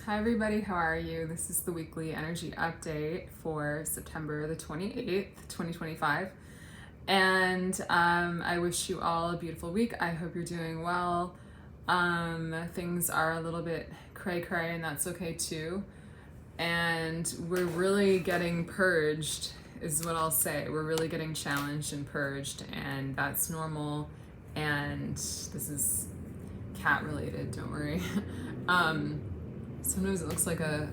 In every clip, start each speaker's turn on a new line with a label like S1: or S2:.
S1: Hi everybody, how are you? This is the weekly energy update for September the 28th, 2025. And I wish you all a beautiful week. I hope you're doing well. Things are a little bit cray-cray, and that's okay too. And we're really getting purged, is what I'll say. We're really getting challenged and purged, and that's normal. And this is cat related, don't worry. Sometimes it looks like a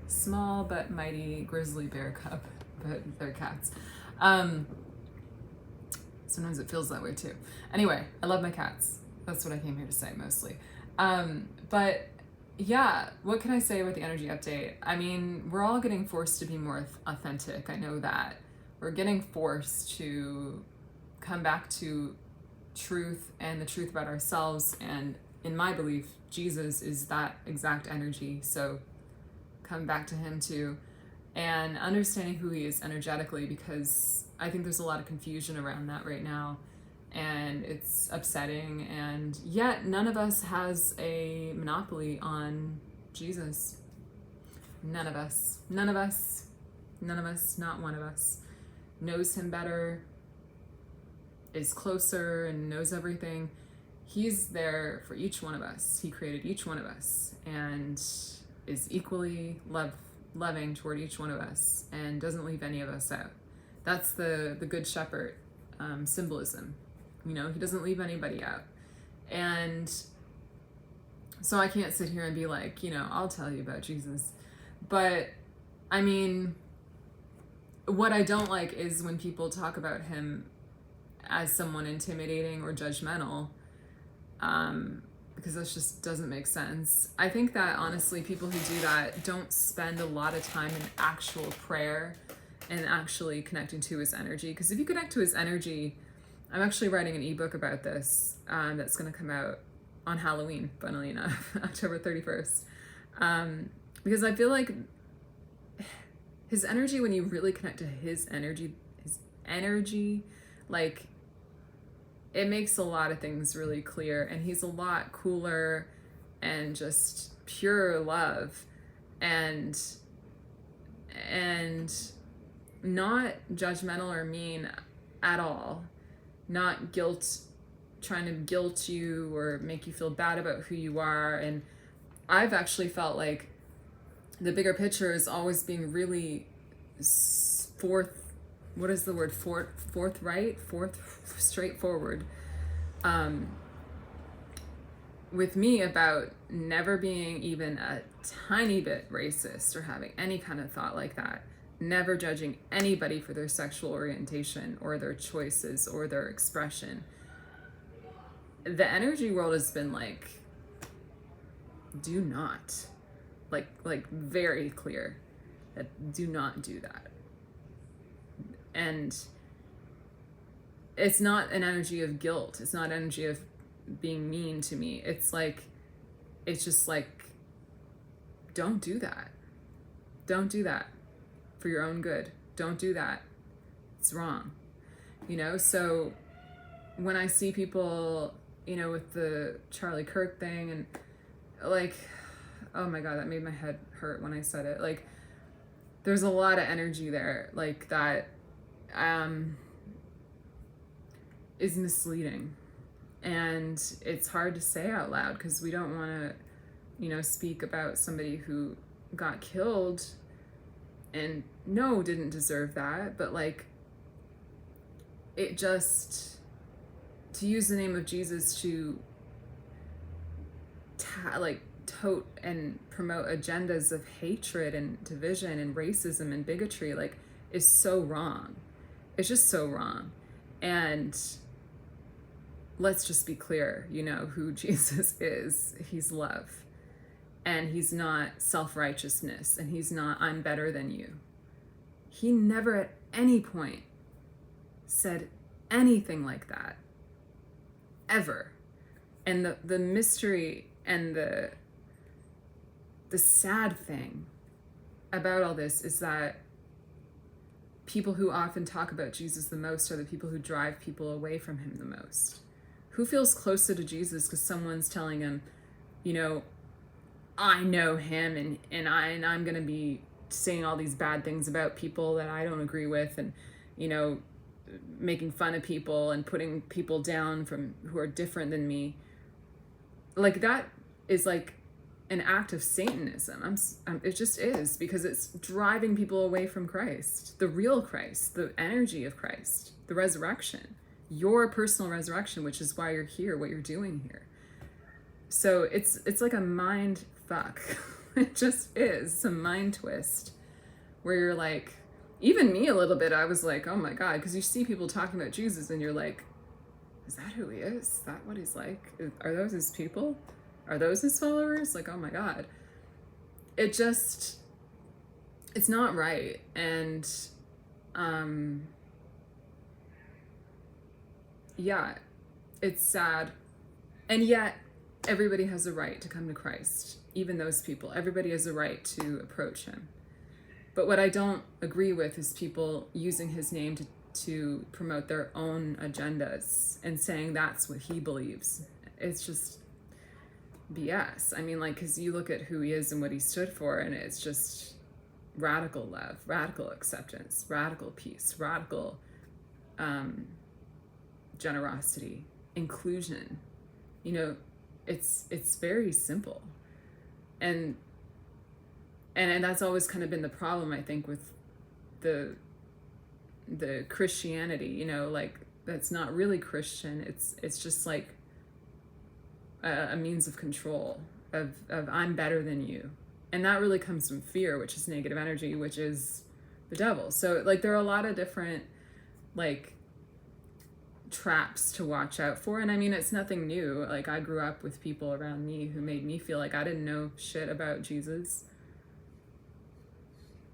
S1: small but mighty grizzly bear cub, but they're cats. Sometimes it feels that way too. Anyway, I love my cats. That's what I came here to say mostly. But yeah, what can I say about the energy update? I mean, we're all getting forced to be more authentic. I know that. We're getting forced to come back to truth and the truth about ourselves, and in my belief, Jesus is that exact energy. So come back to him too, and understanding who he is energetically, because I think there's a lot of confusion around that right now, and it's upsetting, and yet none of us has a monopoly on Jesus. None of us, not one of us knows him better, is closer, and knows everything. He's there for each one of us. He created each one of us and is equally loving toward each one of us and doesn't leave any of us out. That's the good shepherd symbolism. You know, he doesn't leave anybody out. And so I can't sit here and be like, I'll tell you about Jesus. But I mean, what I don't like is when people talk about him as someone intimidating or judgmental, because that just doesn't make sense. I think that honestly, people who do that don't spend a lot of time in actual prayer and actually connecting to his energy. Because if you connect to his energy, I'm actually writing an ebook about this that's going to come out on Halloween, funnily enough, October 31st. Because I feel like his energy, when you really connect to his energy, like, it makes a lot of things really clear, and he's a lot cooler and just pure love and not judgmental or mean at all, not trying to guilt you or make you feel bad about who you are. And I've actually felt like the bigger picture is always being really straightforward with me about never being even a tiny bit racist or having any kind of thought like that, never judging anybody for their sexual orientation or their choices or their expression. The energy world has been like, do not, like very clear that do not do that. And it's not an energy of guilt. It's not energy of being mean to me. It's just like, don't do that. Don't do that for your own good. Don't do that. It's wrong. So when I see people, with the Charlie Kirk thing, and like, oh my God, that made my head hurt when I said it. Like, there's a lot of energy there, like that, is misleading, and it's hard to say out loud because we don't want to speak about somebody who got killed and didn't deserve that, but like, it just, to use the name of Jesus to tote and promote agendas of hatred and division and racism and bigotry, like, is so wrong. It's just so wrong. And let's just be clear, who Jesus is. He's love. And he's not self-righteousness. And he's not, I'm better than you. He never at any point said anything like that. Ever. And the mystery and the sad thing about all this is that people who often talk about Jesus the most are the people who drive people away from him the most. Who feels closer to Jesus because someone's telling him, I know him, and I'm gonna be saying all these bad things about people that I don't agree with, and you know, making fun of people and putting people down from who are different than me. Like that is like an act of Satanism. It just is, because it's driving people away from Christ, the real Christ, the energy of Christ, the resurrection, your personal resurrection, which is why you're here, what you're doing here. So it's like a mind fuck. It just is. It's a mind twist where you're like, even me a little bit, I was like, oh my God, because you see people talking about Jesus and you're like, is that who he is? Is that what he's like? Are those his people? Are those his followers? Like, oh my God. It's not right. And yeah, it's sad. And yet everybody has a right to come to Christ. Even those people, everybody has a right to approach him. But what I don't agree with is people using his name to promote their own agendas and saying that's what he believes. It's just BS. I mean, like, because you look at who he is and what he stood for, and it's just radical love, radical acceptance, radical peace, radical generosity, inclusion. You know, it's very simple. And that's always kind of been the problem, I think, with the Christianity, you know, like that's not really Christian. It's just like a means of control of I'm better than you. And that really comes from fear, which is negative energy, which is the devil. So like there are a lot of different like traps to watch out for. And I mean, it's nothing new. Like I grew up with people around me who made me feel like I didn't know shit about Jesus,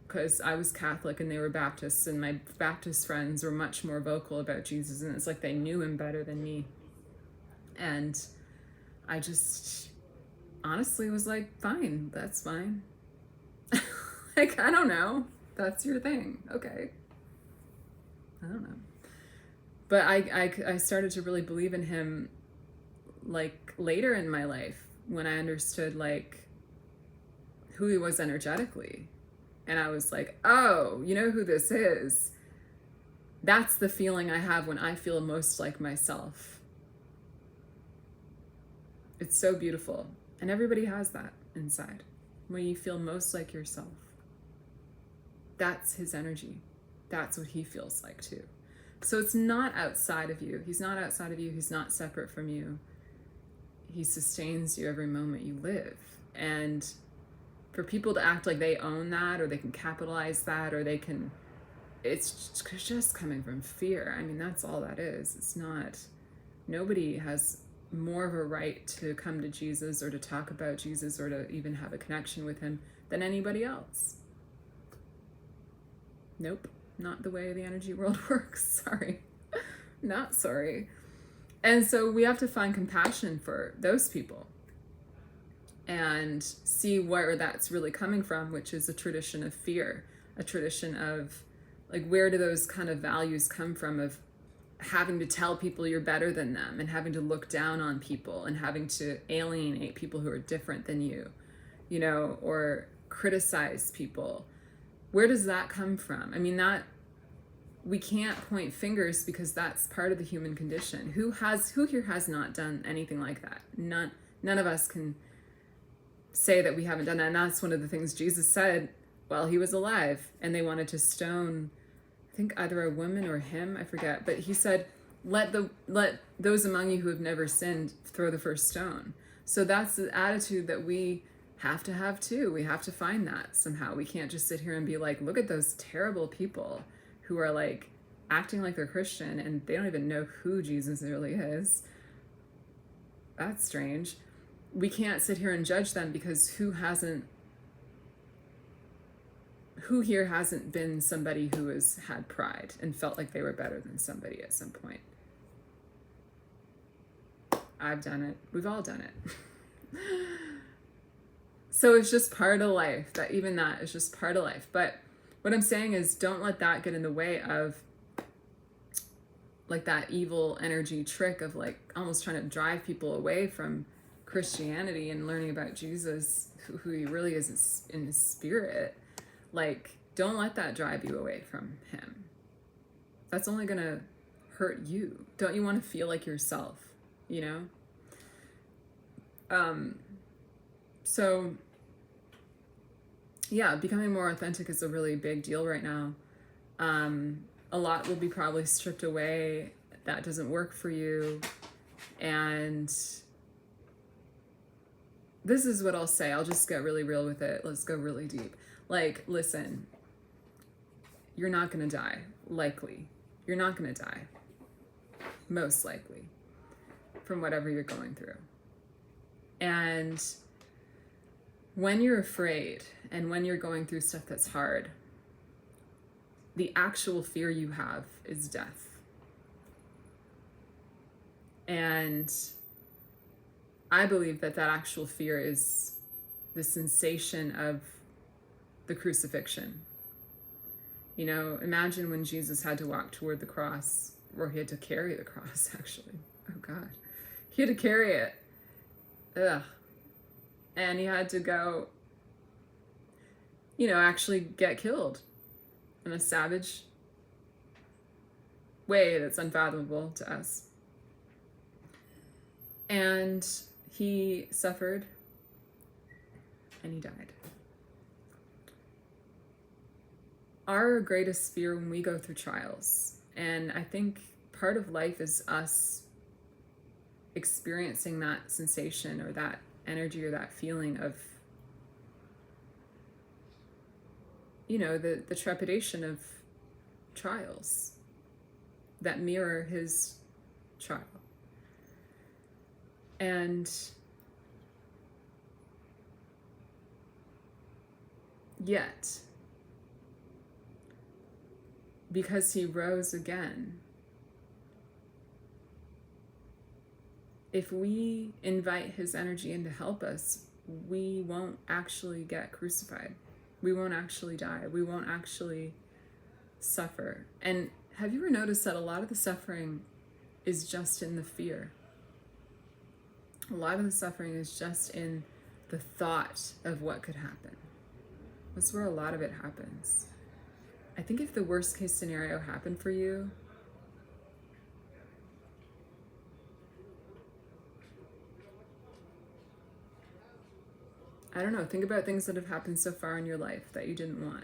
S1: because I was Catholic and they were Baptists, and my Baptist friends were much more vocal about Jesus, and it's like they knew him better than me. And I just honestly was like, fine, that's fine. Like, I don't know. That's your thing. Okay. I don't know. But I started to really believe in him like later in my life, when I understood like who he was energetically. And I was like, oh, you know who this is? That's the feeling I have when I feel most like myself. It's so beautiful. And everybody has that inside, when you feel most like yourself. That's his energy. That's what he feels like too. So it's not outside of you. He's not outside of you. He's not separate from you. He sustains you every moment you live. And for people to act like they own that, or they can capitalize that, or they can, it's just coming from fear. I mean, that's all that is. It's not, nobody has more of a right to come to Jesus or to talk about Jesus or to even have a connection with him than anybody else. Nope, not the way the energy world works. Sorry, not sorry. And so we have to find compassion for those people and see where that's really coming from, which is a tradition of fear, a tradition of like, where do those kind of values come from, of having to tell people you're better than them, and having to look down on people, and having to alienate people who are different than you, you know, or criticize people. Where does that come from? I mean, that we can't point fingers, because that's part of the human condition. Who here has not done anything like that? None of us can say that we haven't done that. And that's one of the things Jesus said while he was alive, and they wanted to stone, I think either a woman or him, I forget, but he said, let those among you who have never sinned throw the first stone. So that's the attitude that we have to have too. We have to find that somehow. We can't just sit here and be like, look at those terrible people who are like acting like they're Christian and they don't even know who Jesus really is. That's strange. We can't sit here and judge them, because who here hasn't been somebody who has had pride and felt like they were better than somebody at some point? I've done it. We've all done it. So it's just part of life. That is just part of life. But what I'm saying is, don't let that get in the way of like that evil energy trick of like almost trying to drive people away from Christianity and learning about Jesus, who he really is in his spirit, like, don't let that drive you away from him. That's only going to hurt you. Don't you want to feel like yourself, you know? So yeah, becoming more authentic is a really big deal right now. A lot will be probably stripped away that doesn't work for you. And this is what I'll say. I'll just get really real with it. Let's go really deep. Like, listen, you're not going to die. Likely. You're not going to die. Most likely. From whatever you're going through. And when you're afraid and when you're going through stuff that's hard, the actual fear you have is death. And I believe that that actual fear is the sensation of the crucifixion. You know, imagine when Jesus had to walk toward the cross, or he had to carry the cross, actually. Oh God. He had to carry it. Ugh. And he had to go, you know, actually get killed in a savage way that's unfathomable to us. And he suffered and he died. Our greatest fear when we go through trials, and I think part of life is us experiencing that sensation or that energy or that feeling of, you know, the trepidation of trials that mirror his trial. And yet, because he rose again, if we invite his energy in to help us, we won't actually get crucified. We won't actually die. We won't actually suffer. And have you ever noticed that a lot of the suffering is just in the fear? A lot of the suffering is just in the thought of what could happen. That's where a lot of it happens. I think if the worst case scenario happened for you, I don't know, think about things that have happened so far in your life that you didn't want.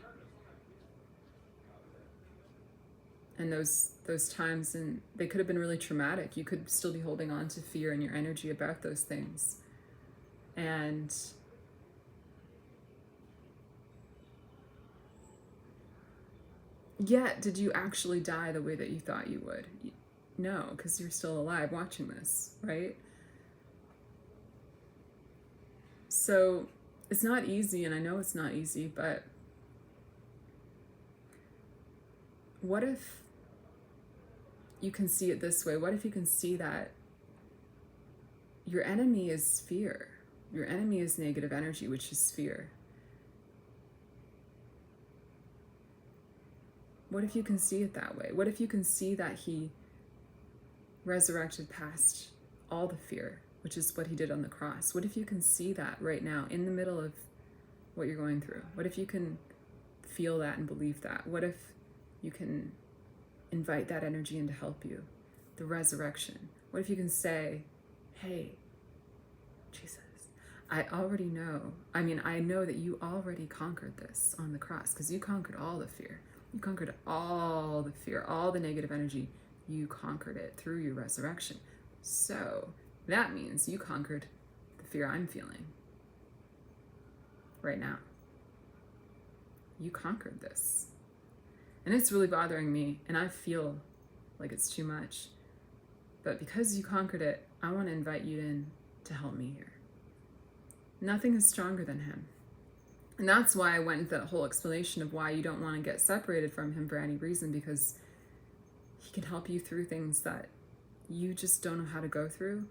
S1: And those times, and they could have been really traumatic. You could still be holding on to fear and your energy about those things. And yet, did you actually die the way that you thought you would? No, because you're still alive watching this, right? So it's not easy, and I know it's not easy, but what if you can see it this way? What if you can see that your enemy is fear? Your enemy is negative energy, which is fear. What if you can see it that way? What if you can see that he resurrected past all the fear, which is what he did on the cross? What if you can see that right now in the middle of what you're going through? What if you can feel that and believe that? What if you can invite that energy in to help you? The resurrection. What if you can say, hey, Jesus, I already know. I mean, I know that you already conquered this on the cross because you conquered all the fear. You conquered all the fear, all the negative energy. You conquered it through your resurrection. So that means you conquered the fear I'm feeling right now. You conquered this. And it's really bothering me, and I feel like it's too much. But because you conquered it, I want to invite you in to help me here. Nothing is stronger than him. And that's why I went into that whole explanation of why you don't want to get separated from him for any reason, because he can help you through things that you just don't know how to go through.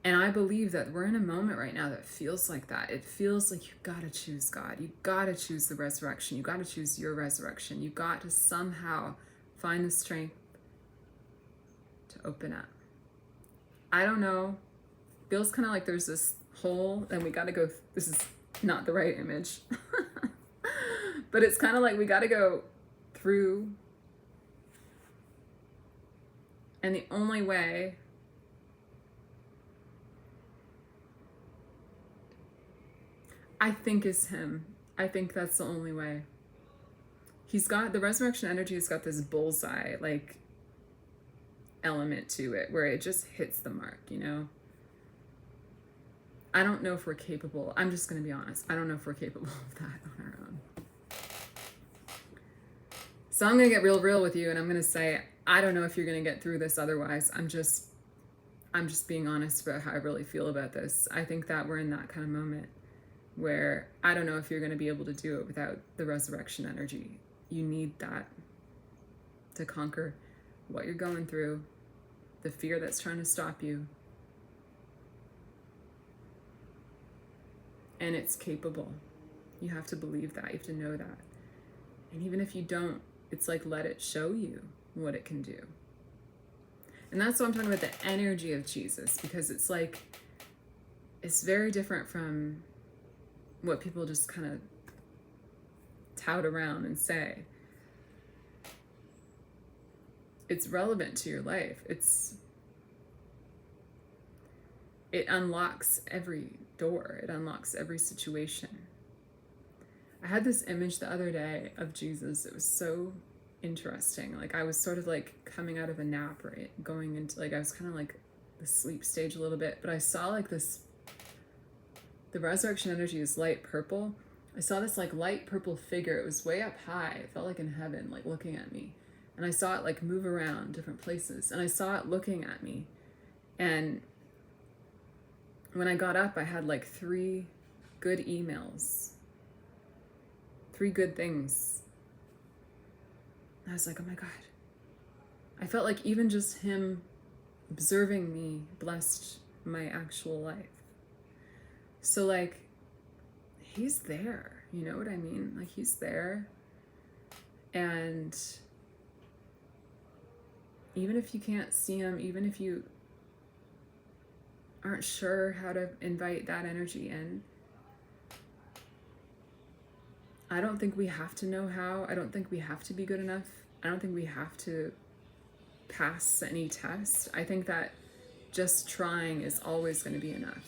S1: And I believe that we're in a moment right now that feels like that. It feels like you gotta choose God. You gotta choose the resurrection. You gotta choose your resurrection. You got to somehow find the strength to open up. I don't know feels kind of like there's this hole and we got to go, this is not the right image, but it's kind of like we got to go through. And the only way I think is him. I think that's the only way. He's got, the resurrection energy has got this bullseye like element to it where it just hits the mark, you know? I don't know if we're capable. I'm just going to be honest. I don't know if we're capable of that on our own. So I'm going to get real with you, and I'm going to say, I don't know if you're going to get through this otherwise. I'm just being honest about how I really feel about this. I think that we're in that kind of moment where I don't know if you're going to be able to do it without the resurrection energy. You need that to conquer what you're going through, the fear that's trying to stop you. And it's capable. You have to believe that. You have to know that. And even if you don't, it's like, let it show you what it can do. And that's what I'm talking about, the energy of Jesus, because it's like, it's very different from what people just kind of tout around and say. It's relevant to your life. It unlocks every door. It unlocks every situation. I had this image the other day of Jesus. It was so interesting. Like I was sort of like coming out of a nap, right? Going into like, I was kind of like the sleep stage a little bit, but I saw like this, the resurrection energy is light purple. I saw this like light purple figure. It was way up high. It felt like in heaven, like looking at me. And I saw it like move around different places. And I saw it looking at me. And when I got up, I had like 3 good emails, 3 good things. And I was like, oh my God. I felt like even just him observing me blessed my actual life. So like, he's there, you know what I mean? Like he's there. And even if you can't see him, even if you aren't sure how to invite that energy in, I don't think we have to know how. I don't think we have to be good enough. I don't think we have to pass any test. I think that just trying is always going to be enough.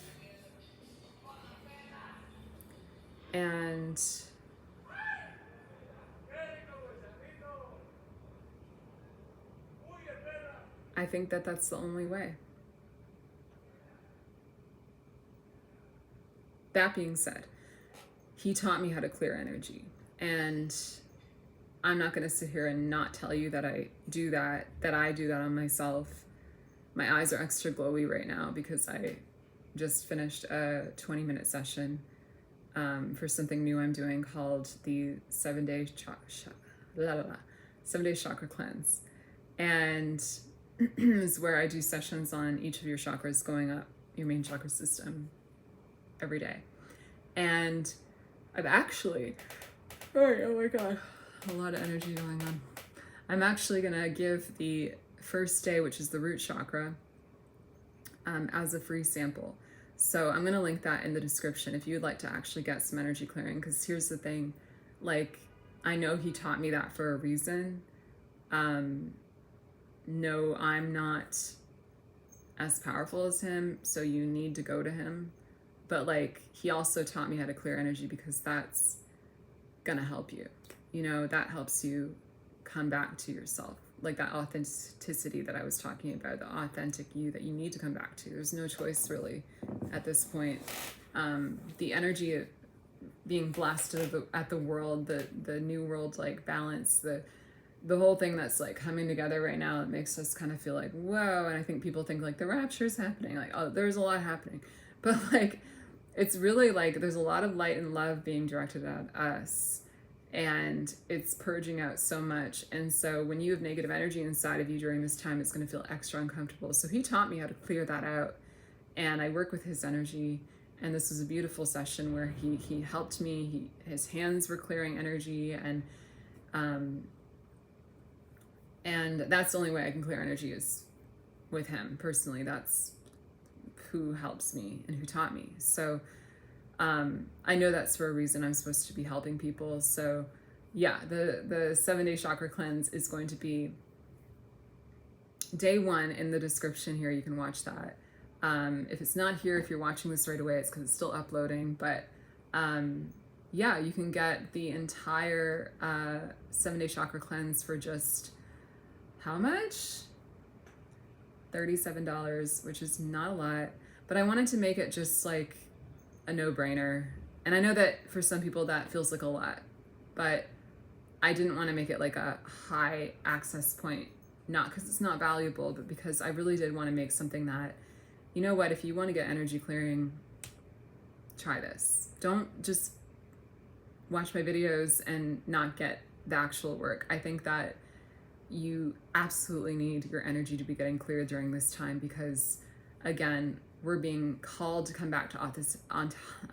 S1: And I think that that's the only way. That being said, he taught me how to clear energy, and I'm not going to sit here and not tell you that I do that on myself. My eyes are extra glowy right now because I just finished a 20-minute session for something new I'm doing called the 7-day chakra cleanse. And is where I do sessions on each of your chakras going up your main chakra system every day. And I've actually, oh my God, a lot of energy going on. I'm actually gonna give the first day, which is the root chakra, as a free sample. So I'm gonna link that in the description if you'd like to actually get some energy clearing, because here's the thing, like, I know he taught me that for a reason. No, I'm not as powerful as him, so you need to go to him. But like, he also taught me how to clear energy because that's gonna help you. You know, that helps you come back to yourself. Like that authenticity that I was talking about, the authentic you that you need to come back to. There's no choice really at this point. The energy of being blasted at the world, the new world like balance, the whole thing that's like coming together right now, it makes us kind of feel like, whoa. And I think people think like the rapture is happening, like, oh, there's a lot happening. But like, it's really like there's a lot of light and love being directed at us, and it's purging out so much. And so when you have negative energy inside of you during this time, it's going to feel extra uncomfortable. So he taught me how to clear that out, and I work with his energy. And this was a beautiful session where he helped me. His hands were clearing energy, and that's the only way I can clear energy is with him personally. That's who helps me and who taught me. So I know that's for a reason. I'm supposed to be helping people. So yeah, the 7-day chakra cleanse is going to be day 1 in the description here. You can watch that. If it's not here, if you're watching this right away, it's because it's still uploading. But yeah, you can get the entire 7-day chakra cleanse for just how much? $37, which is not a lot. But I wanted to make it just like a no-brainer. And I know that for some people that feels like a lot, but I didn't want to make it like a high access point, not because it's not valuable, but because I really did want to make something that, you know what, if you want to get energy clearing, try this. Don't just watch my videos and not get the actual work. I think that you absolutely need your energy to be getting clear during this time because, again, we're being called to come back to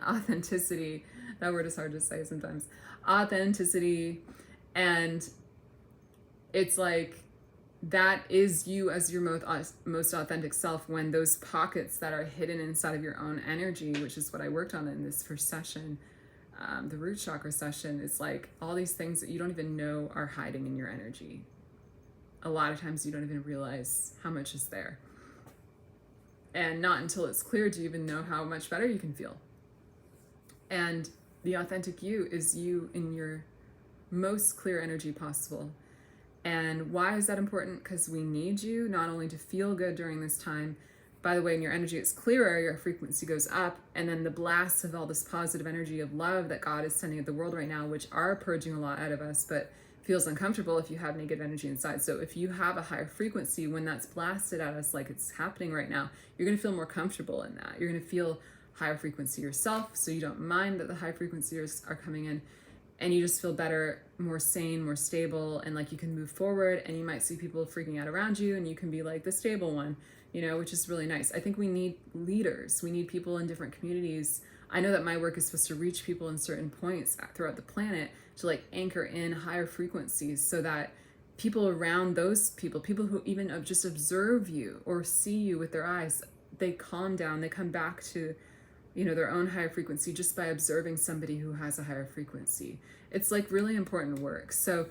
S1: authenticity. That word is hard to say sometimes. Authenticity. And it's like, that is you as your most authentic self when those pockets that are hidden inside of your own energy, which is what I worked on in this first session, the root chakra session, is like all these things that you don't even know are hiding in your energy. A lot of times you don't even realize how much is there. And not until it's clear do you even know how much better you can feel. And the authentic you is you in your most clear energy possible. And why is that important? Because we need you not only to feel good during this time. By the way, when your energy is clearer, your frequency goes up, and then the blasts of all this positive energy of love that God is sending at the world right now, which are purging a lot out of us, but feels uncomfortable if you have negative energy inside. So if you have a higher frequency, when that's blasted at us like it's happening right now, you're going to feel more comfortable in that. You're going to feel higher frequency yourself, so you don't mind that the high frequencies are coming in, and you just feel better, more sane, more stable, and like you can move forward. And you might see people freaking out around you, and you can be like the stable one, you know, which is really nice. I think we need leaders. We need people in different communities. I know that my work is supposed to reach people in certain points throughout the planet to like anchor in higher frequencies so that people around those people who even just observe you or see you with their eyes, they calm down, they come back to, you know, their own higher frequency just by observing somebody who has a higher frequency. It's like really important work. So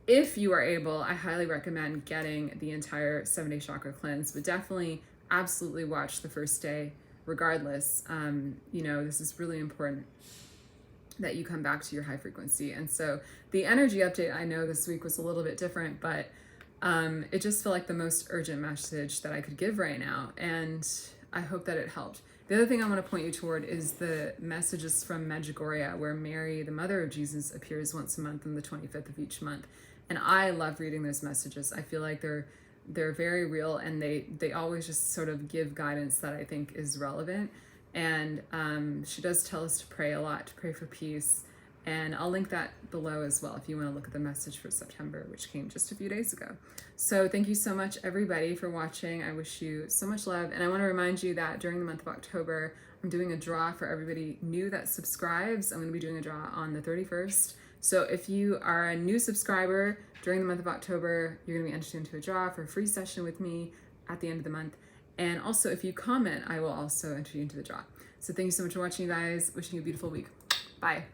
S1: if you are able, I highly recommend getting the entire 7-day chakra cleanse, but definitely absolutely watch the first day regardless. You know, this is really important that you come back to your high frequency. And so the energy update, I know this week was a little bit different, but it just felt like the most urgent message that I could give right now. And I hope that it helped. The other thing I want to point you toward is the messages from Medjugorje, where Mary, the mother of Jesus, appears once a month on the 25th of each month. And I love reading those messages. I feel like they're very real, and they always just sort of give guidance that I think is relevant. And she does tell us to pray a lot, to pray for peace. And I'll link that below as well if you want to look at the message for September, which came just a few days ago. So thank you so much, everybody, for watching. I wish you so much love. And I want to remind you that during the month of October, I'm doing a draw for everybody new that subscribes. I'm going to be doing a draw on the 31st. So if you are a new subscriber during the month of October, you're going to be entered into a draw for a free session with me at the end of the month. And also, if you comment, I will also enter you into the draw. So thank you so much for watching, you guys. Wishing you a beautiful week. Bye.